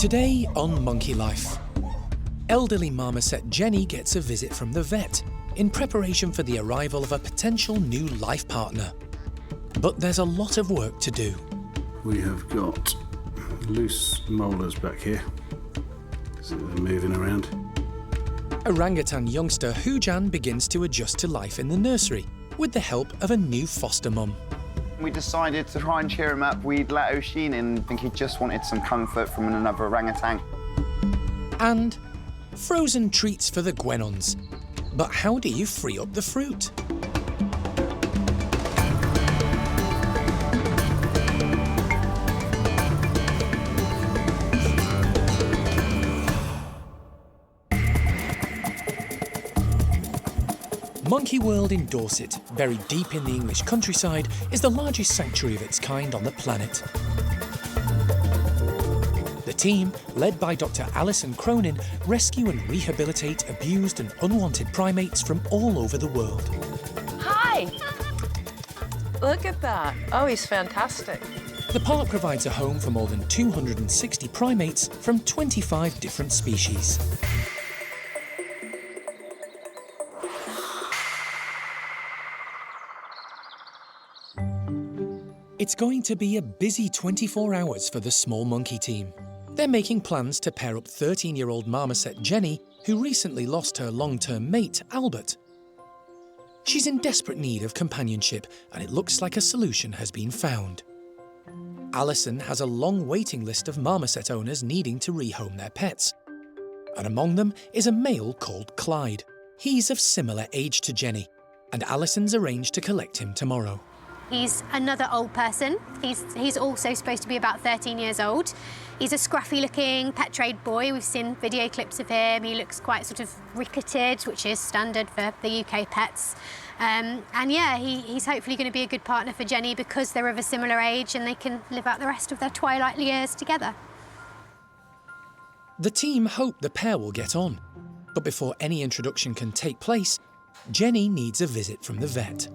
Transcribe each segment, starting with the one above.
Today on Monkey Life, elderly marmoset Jenny gets a visit from the vet in preparation for the arrival of a potential new life partner. But there's a lot of work to do. We have got loose molars back here, so they're moving around. Orangutan youngster Hujan begins to adjust to life in the nursery with the help of a new foster mum. We decided to try and cheer him up. We'd let Oshin in. I think he just wanted some comfort from another orangutan. And frozen treats for the guenons. But how do you free up the fruit? Monkey World in Dorset, buried deep in the English countryside, is the largest sanctuary of its kind on the planet. The team, led by Dr. Alison Cronin, rescue and rehabilitate abused and unwanted primates from all over the world. Hi! Look at that. Oh, he's fantastic. The park provides a home for more than 260 primates from 25 different species. It's going to be a busy 24 hours for the small monkey team. They're making plans to pair up 13-year-old marmoset Jenny, who recently lost her long-term mate, Albert. She's in desperate need of companionship, and it looks like a solution has been found. Alison has a long waiting list of marmoset owners needing to rehome their pets. And among them is a male called Clyde. He's of similar age to Jenny, and Alison's arranged to collect him tomorrow. He's another old person. He's also supposed to be about 13 years old. He's a scruffy-looking pet trade boy. We've seen video clips of him. He looks quite sort of ricketed, which is standard for the UK pets. And yeah, he's hopefully going to be a good partner for Jenny because they're of a similar age and they can live out the rest of their twilight years together. The team hope the pair will get on. But before any introduction can take place, Jenny needs a visit from the vet.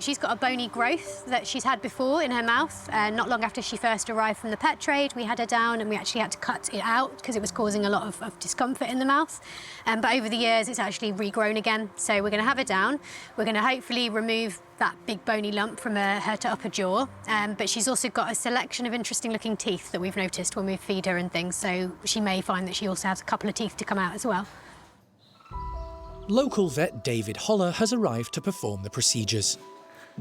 She's got a bony growth that she's had before in her mouth. Not long after she first arrived from the pet trade, we had her down and we actually had to cut it out because it was causing a lot of discomfort in the mouth. But over the years, it's actually regrown again. So we're going to have her down. We're going to hopefully remove that big bony lump from her to upper jaw. But she's also got a selection of interesting looking teeth that we've noticed when we feed her and things. So she may find that she also has a couple of teeth to come out as well. Local vet David Holler has arrived to perform the procedures.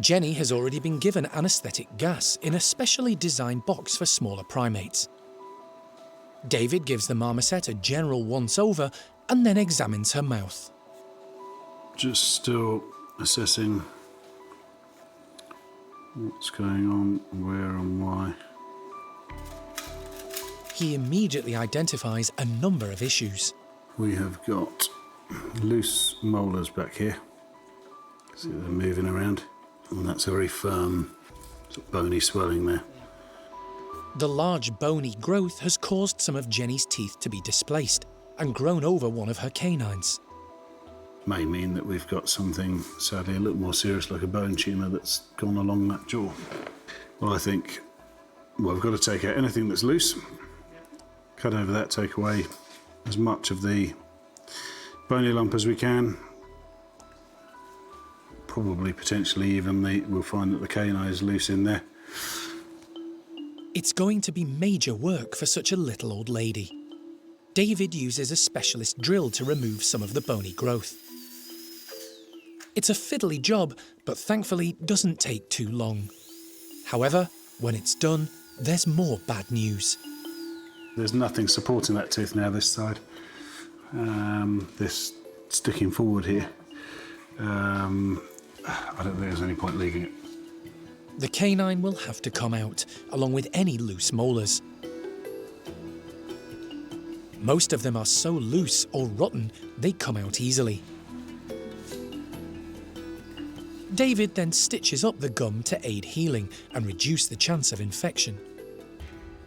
Jenny has already been given anaesthetic gas in a specially designed box for smaller primates. David gives the marmoset a general once-over and then examines her mouth. Just still assessing what's going on, where and why. He immediately identifies a number of issues. We have got loose molars back here. See, they're moving around. And that's a very firm, sort of bony swelling there. The large bony growth has caused some of Jenny's teeth to be displaced and grown over one of her canines. May mean that we've got something, sadly, a little more serious, like a bone tumour that's gone along that jaw. Well, I think, we've got to take out anything that's loose, cut over that, take away as much of the bony lump as we can. Probably, potentially, even we'll find that the canine is loose in there. It's going to be major work for such a little old lady. David uses a specialist drill to remove some of the bony growth. It's a fiddly job, but thankfully doesn't take too long. However, when it's done, there's more bad news. There's nothing supporting that tooth now, this side. This sticking forward here. I don't think there's any point leaving it. The canine will have to come out, along with any loose molars. Most of them are so loose or rotten, they come out easily. David then stitches up the gum to aid healing and reduce the chance of infection.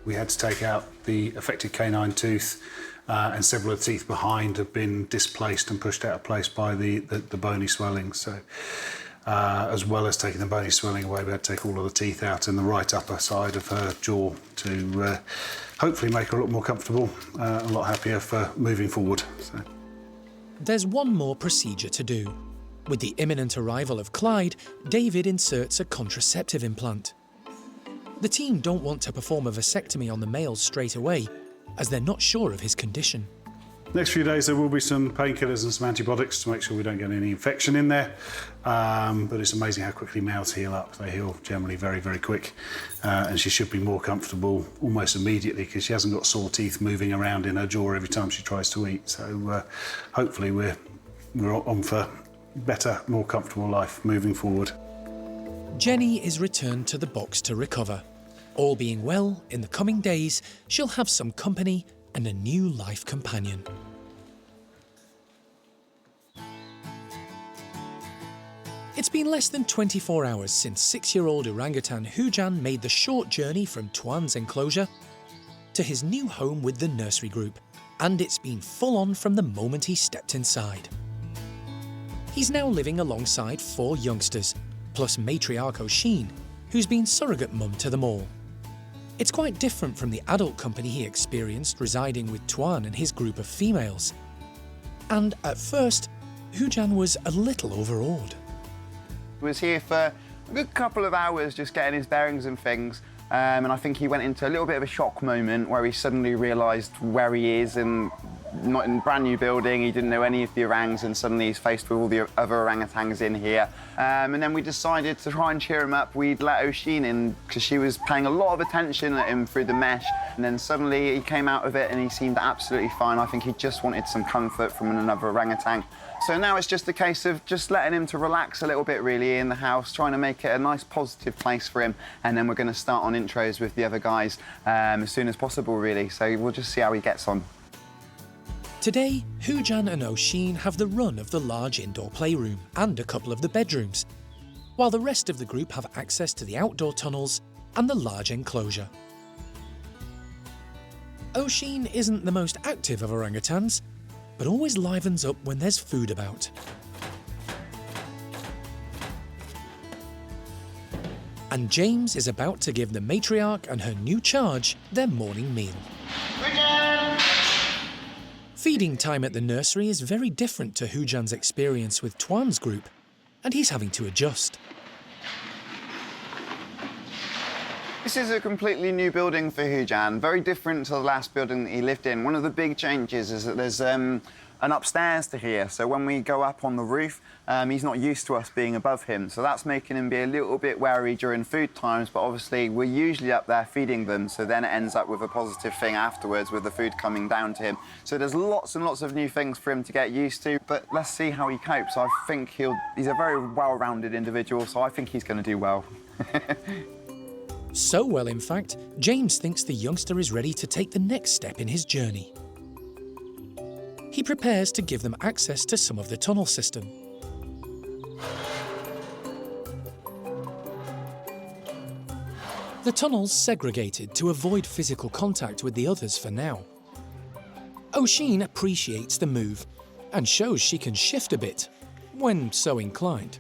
We had to take out the affected canine tooth, and several of the teeth behind have been displaced and pushed out of place by the bony swelling. So, as well as taking the bony swelling away, we had to take all of the teeth out in the right upper side of her jaw to hopefully make her a lot more comfortable, a lot happier for moving forward. So. There's one more procedure to do. With the imminent arrival of Clyde, David inserts a contraceptive implant. The team don't want to perform a vasectomy on the male straight away, as they're not sure of his condition. Next few days there will be some painkillers and some antibiotics to make sure we don't get any infection in there. But it's amazing how quickly males heal up. They heal generally very, very quick. And she should be more comfortable almost immediately because she hasn't got sore teeth moving around in her jaw every time she tries to eat. So hopefully we're on for better, more comfortable life moving forward. Jenny is returned to the box to recover. All being well, in the coming days, she'll have some company and a new life companion. It's been less than 24 hours since 6-year-old orangutan Hujan made the short journey from Tuan's enclosure to his new home with the nursery group, and it's been full on from the moment he stepped inside. He's now living alongside 4 youngsters, plus matriarch Oisin, who's been surrogate mum to them all. It's quite different from the adult company he experienced residing with Tuan and his group of females. And at first, Hujan was a little overawed. He was here for a good couple of hours just getting his bearings and things. And I think he went into a little bit of a shock moment where he suddenly realised where he is and not in a brand new building. He didn't know any of the orangs, and suddenly he's faced with all the other orangutans in here. And then we decided to try and cheer him up. We'd let Oisin in because she was paying a lot of attention at him through the mesh. And then suddenly he came out of it and he seemed absolutely fine. I think he just wanted some comfort from another orangutan. So now it's just a case of just letting him to relax a little bit really in the house, trying to make it a nice positive place for him, and then we're going to start on intros with the other guys as soon as possible really, so we'll just see how he gets on. Today, Hujan and Oisin have the run of the large indoor playroom and a couple of the bedrooms, while the rest of the group have access to the outdoor tunnels and the large enclosure. Oisin isn't the most active of orangutans, but always livens up when there's food about. And James is about to give the matriarch and her new charge their morning meal. Feeding time at the nursery is very different to Hujan's experience with Tuan's group, and he's having to adjust. This is a completely new building for Hujan, very different to the last building that he lived in. One of the big changes is that there's an upstairs to here, so when we go up on the roof, he's not used to us being above him, so that's making him be a little bit wary during food times, but obviously we're usually up there feeding them, so then it ends up with a positive thing afterwards with the food coming down to him. So there's lots and lots of new things for him to get used to, but let's see how he copes. I think he's a very well-rounded individual, so I think he's going to do well. So well, in fact, James thinks the youngster is ready to take the next step in his journey. He prepares to give them access to some of the tunnel system. The tunnel's segregated to avoid physical contact with the others for now. Oisin appreciates the move and shows she can shift a bit, when so inclined.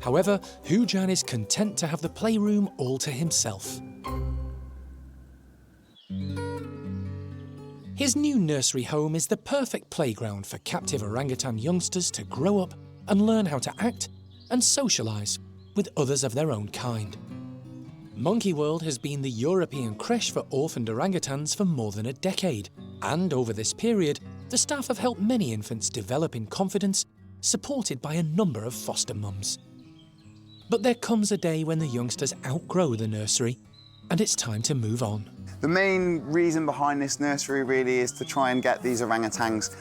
However, Hujan is content to have the playroom all to himself. His new nursery home is the perfect playground for captive orangutan youngsters to grow up and learn how to act and socialise with others of their own kind. Monkey World has been the European creche for orphaned orangutans for more than a decade, and over this period, the staff have helped many infants develop in confidence, supported by a number of foster mums. But there comes a day when the youngsters outgrow the nursery, and it's time to move on. The main reason behind this nursery really is to try and get these orangutans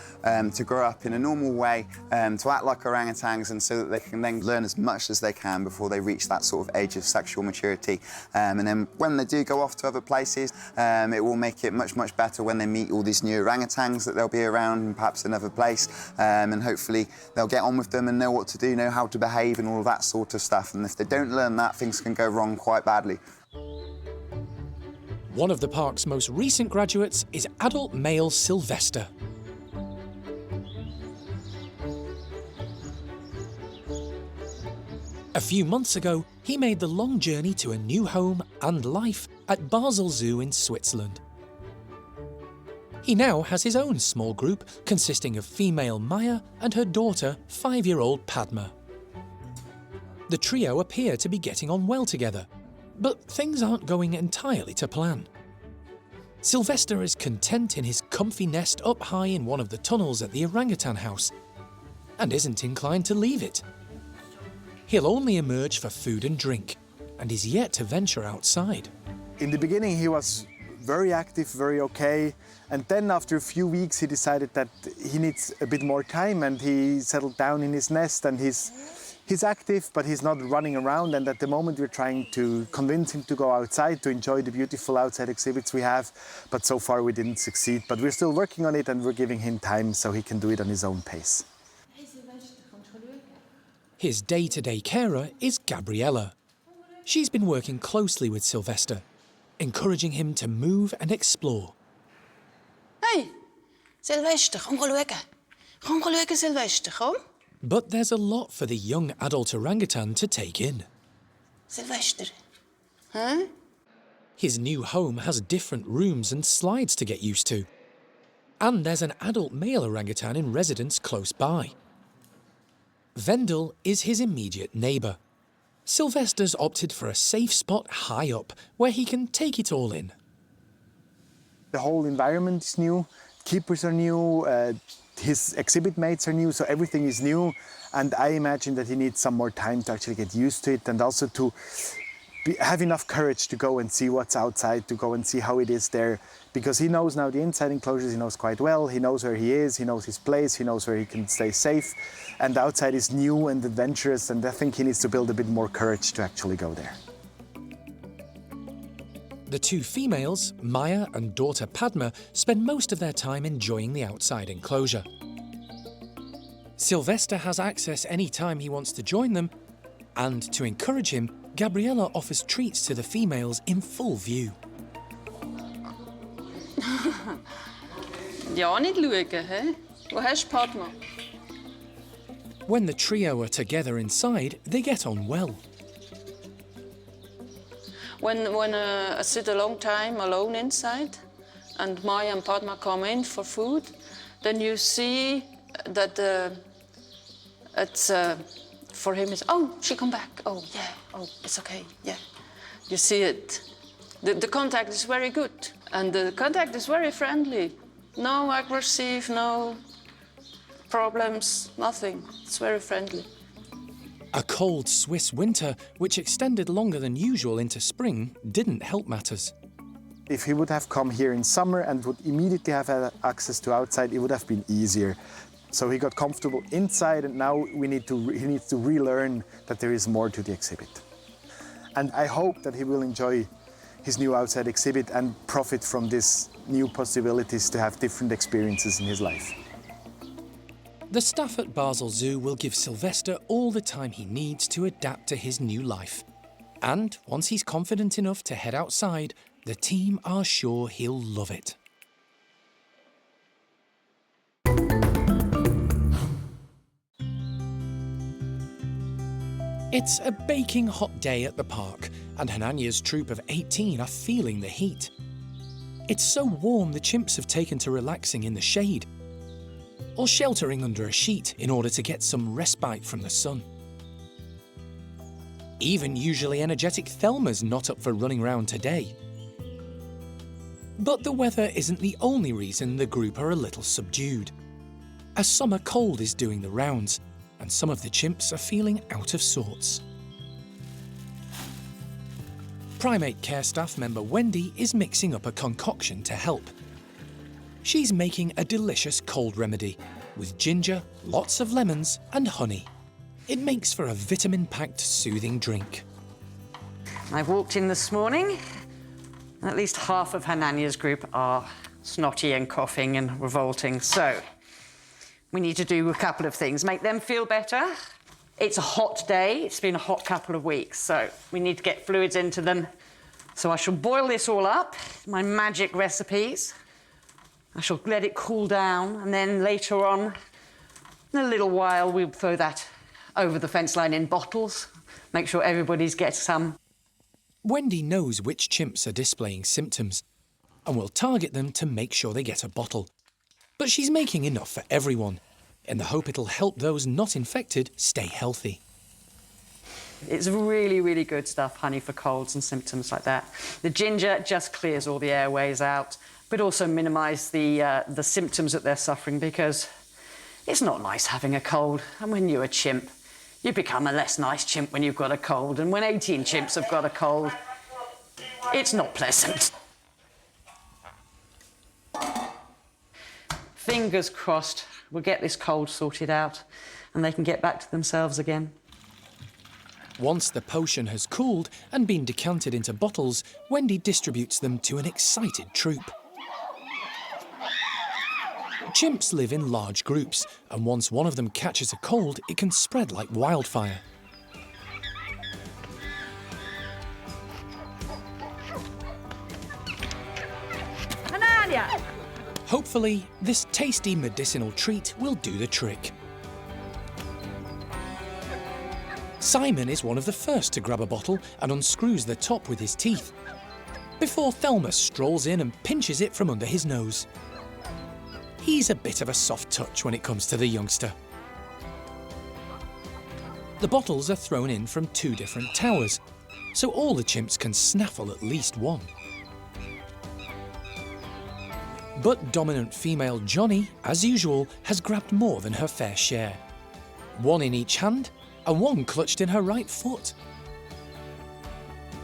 to grow up in a normal way, to act like orangutans, and so that they can then learn as much as they can before they reach that sort of age of sexual maturity. And then when they do go off to other places, it will make it much, much better when they meet all these new orangutans that they'll be around in perhaps another place, and hopefully they'll get on with them and know what to do, know how to behave and all of that sort of stuff. And if they don't learn that, things can go wrong quite badly. One of the park's most recent graduates is adult male Sylvester. A few months ago, he made the long journey to a new home and life at Basel Zoo in Switzerland. He now has his own small group consisting of female Maya and her daughter, 5-year-old Padma. The trio appear to be getting on well together, but things aren't going entirely to plan. Sylvester is content in his comfy nest up high in one of the tunnels at the orangutan house and isn't inclined to leave it. He'll only emerge for food and drink and is yet to venture outside. In the beginning he was very active, very okay, and then after a few weeks he decided that he needs a bit more time and he settled down in his nest and he's active, but he's not running around, and at the moment we're trying to convince him to go outside to enjoy the beautiful outside exhibits we have, but so far we didn't succeed. But we're still working on it and we're giving him time so he can do it on his own pace. His day-to-day carer is Gabriella. She's been working closely with Sylvester, encouraging him to move and explore. Hey, Sylvester, kom gaan schauen. Kom gaan schauen, Sylvester, kom. But there's a lot for the young adult orangutan to take in. Sylvester, huh? His new home has different rooms and slides to get used to. And there's an adult male orangutan in residence close by. Vendel is his immediate neighbour. Sylvester's opted for a safe spot high up where he can take it all in. The whole environment is new, keepers are new, his exhibit mates are new, so everything is new, and I imagine that he needs some more time to actually get used to it and also to have enough courage to go and see what's outside, to go and see how it is there, because he knows now the inside enclosures, he knows quite well, he knows where he is, he knows his place, he knows where he can stay safe, and the outside is new and adventurous, and I think he needs to build a bit more courage to actually go there. The two females, Maya and daughter Padma, spend most of their time enjoying the outside enclosure. Sylvester has access any time he wants to join them, and to encourage him, Gabriella offers treats to the females in full view. Ja, nicht schauen, hä? Wo hast du Padma? When the trio are together inside, they get on well. When I sit a long time alone inside and Maya and Padma come in for food, then you see that it's for him is, oh, she come back, oh yeah, oh, it's okay, yeah. You see it. The contact is very good and the contact is very friendly. No aggressive, no problems, nothing. It's very friendly. A cold Swiss winter, which extended longer than usual into spring, didn't help matters. If he would have come here in summer and would immediately have had access to outside, it would have been easier. So he got comfortable inside, and now he needs to relearn that there is more to the exhibit. And I hope that he will enjoy his new outside exhibit and profit from these new possibilities to have different experiences in his life. The staff at Basel Zoo will give Sylvester all the time he needs to adapt to his new life. And once he's confident enough to head outside, the team are sure he'll love it. It's a baking hot day at the park, and Hananya's troop of 18 are feeling the heat. It's so warm the chimps have taken to relaxing in the shade, or sheltering under a sheet in order to get some respite from the sun. Even usually energetic Thelma's not up for running around today. But the weather isn't the only reason the group are a little subdued. A summer cold is doing the rounds, and some of the chimps are feeling out of sorts. Primate care staff member Wendy is mixing up a concoction to help. She's making a delicious cold remedy with ginger, lots of lemons and honey. It makes for a vitamin-packed soothing drink. I walked in this morning, and at least half of Hananya's group are snotty and coughing and revolting, so we need to do a couple of things. Make them feel better. It's a hot day. It's been a hot couple of weeks, so we need to get fluids into them. So I shall boil this all up, my magic recipes. I shall let it cool down, and then later on, in a little while, we'll throw that over the fence line in bottles. Make sure everybody's gets some. Wendy knows which chimps are displaying symptoms and will target them to make sure they get a bottle. But she's making enough for everyone, in the hope it'll help those not infected stay healthy. It's really, really good stuff, honey, for colds and symptoms like that. The ginger just clears all the airways out, but also minimise the symptoms that they're suffering, because it's not nice having a cold. And when you're a chimp, you become a less nice chimp when you've got a cold. And when 18 chimps have got a cold, it's not pleasant. Fingers crossed we'll get this cold sorted out and they can get back to themselves again. Once the potion has cooled and been decanted into bottles, Wendy distributes them to an excited troop. Chimps live in large groups, and once one of them catches a cold, it can spread like wildfire. Hopefully, this tasty medicinal treat will do the trick. Simon is one of the first to grab a bottle and unscrews the top with his teeth, before Thelma strolls in and pinches it from under his nose. He's a bit of a soft touch when it comes to the youngster. The bottles are thrown in from 2 different towers, so all the chimps can snaffle at least one. But dominant female Johnny, as usual, has grabbed more than her fair share. 1 in each hand, and 1 clutched in her right foot.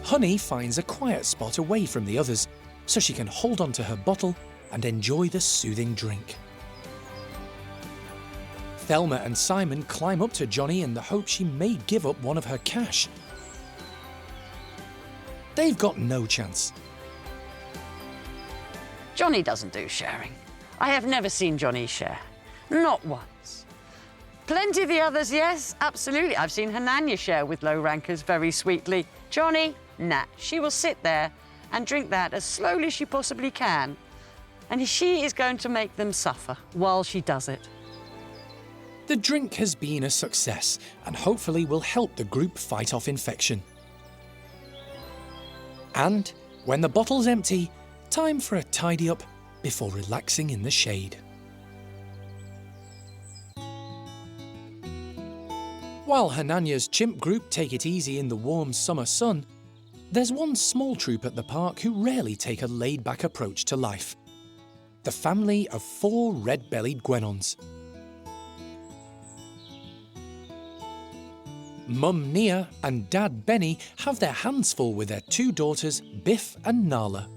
Honey finds a quiet spot away from the others, so she can hold onto her bottle and enjoy the soothing drink. Thelma and Simon climb up to Johnny in the hope she may give up one of her cash. They've got no chance. Johnny doesn't do sharing. I have never seen Johnny share. Not once. Plenty of the others, yes, absolutely. I've seen Hananya share with low rankers very sweetly. Johnny, nah. She will sit there and drink that as slowly as she possibly can. And she is going to make them suffer while she does it. The drink has been a success and hopefully will help the group fight off infection. And when the bottle's empty, time for a tidy up before relaxing in the shade. While Hananya's chimp group take it easy in the warm summer sun, there's one small troop at the park who rarely take a laid-back approach to life. The family of 4 red-bellied guenons. Mum Nia and Dad Benny have their hands full with their 2 daughters, Biff and Nala.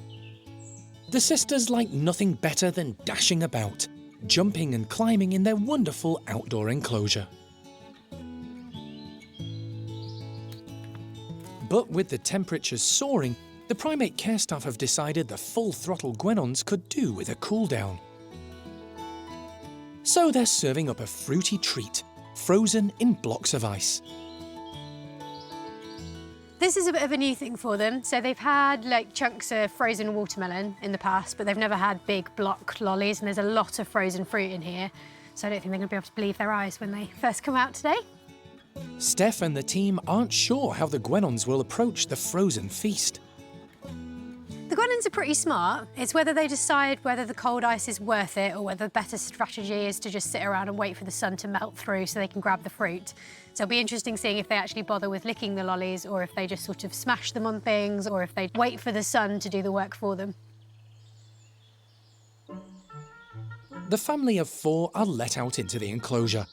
The sisters like nothing better than dashing about, jumping and climbing in their wonderful outdoor enclosure. But with the temperatures soaring, the primate care staff have decided the full-throttle guenons could do with a cool down. So they're serving up a fruity treat, frozen in blocks of ice. This is a bit of a new thing for them. So they've had like chunks of frozen watermelon in the past, but they've never had big block lollies, and there's a lot of frozen fruit in here. So I don't think they're going to be able to believe their eyes when they first come out today. Steph and the team aren't sure how the guenons will approach the frozen feast. The guenons are pretty smart. It's whether they decide whether the cold ice is worth it or whether the better strategy is to just sit around and wait for the sun to melt through so they can grab the fruit. So it'll be interesting seeing if they actually bother with licking the lollies, or if they just sort of smash them on things, or if they wait for the sun to do the work for them. The family of 4 are let out into the enclosure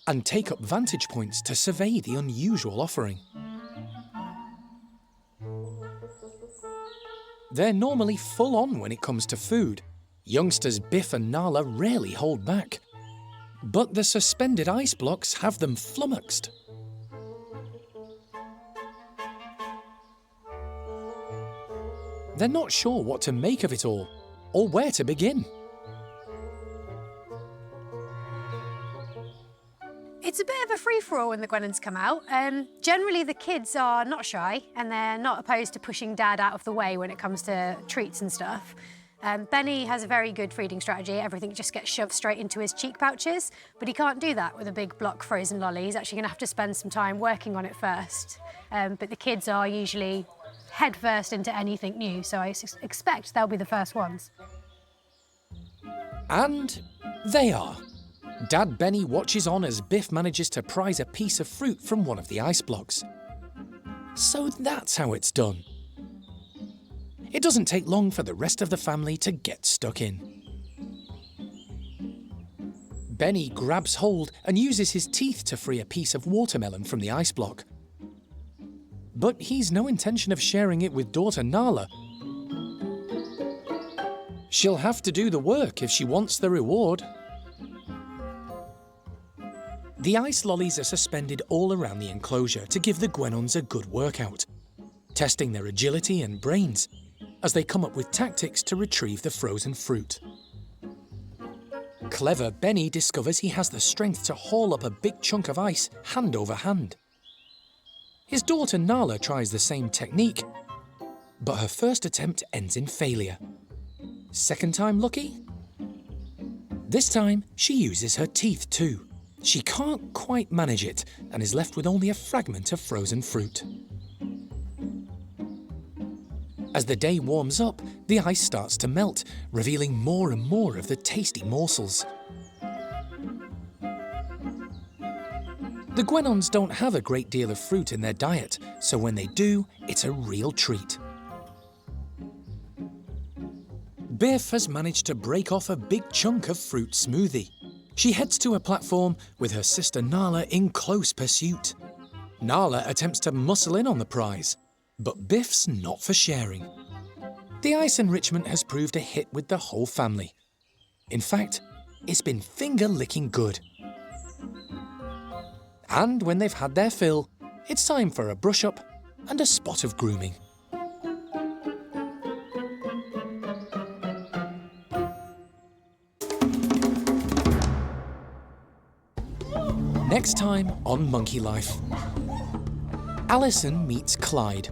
and take up vantage points to survey the unusual offering. They're normally full on when it comes to food. Youngsters Biff and Nala rarely hold back. But the suspended ice blocks have them flummoxed. They're not sure what to make of it all, or where to begin. It's a bit of a free-for-all when the guenons come out. Generally, the kids are not shy, and they're not opposed to pushing Dad out of the way when it comes to treats and stuff. Benny has a very good feeding strategy. Everything just gets shoved straight into his cheek pouches, but he can't do that with a big block frozen lolly. He's actually going to have to spend some time working on it first. But the kids are usually head first into anything new, so I expect they'll be the first ones. And they are. Dad Benny watches on as Biff manages to prise a piece of fruit from one of the ice blocks. So that's how it's done. It doesn't take long for the rest of the family to get stuck in. Benny grabs hold and uses his teeth to free a piece of watermelon from the ice block. But he's no intention of sharing it with daughter Nala. She'll have to do the work if she wants the reward. The ice lollies are suspended all around the enclosure to give the guenons a good workout, testing their agility and brains as they come up with tactics to retrieve the frozen fruit. Clever Benny discovers he has the strength to haul up a big chunk of ice hand over hand. His daughter Nala tries the same technique, but her first attempt ends in failure. Second time lucky? This time, she uses her teeth too. She can't quite manage it and is left with only a fragment of frozen fruit. As the day warms up, the ice starts to melt, revealing more and more of the tasty morsels. The guenons don't have a great deal of fruit in their diet, so when they do, it's a real treat. Biff has managed to break off a big chunk of fruit smoothie. She heads to a platform with her sister Nala in close pursuit. Nala attempts to muscle in on the prize, but Biff's not for sharing. The ice enrichment has proved a hit with the whole family. In fact, it's been finger-licking good. And when they've had their fill, it's time for a brush-up and a spot of grooming. Next time on Monkey Life. Alison meets Clyde,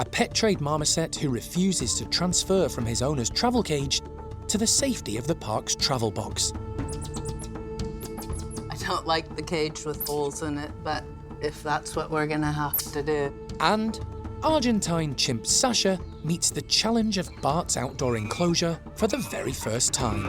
a pet trade marmoset who refuses to transfer from his owner's travel cage to the safety of the park's travel box. I don't like the cage with holes in it, but if that's what we're gonna have to do. And Argentine chimp Sasha meets the challenge of Bart's outdoor enclosure for the very first time.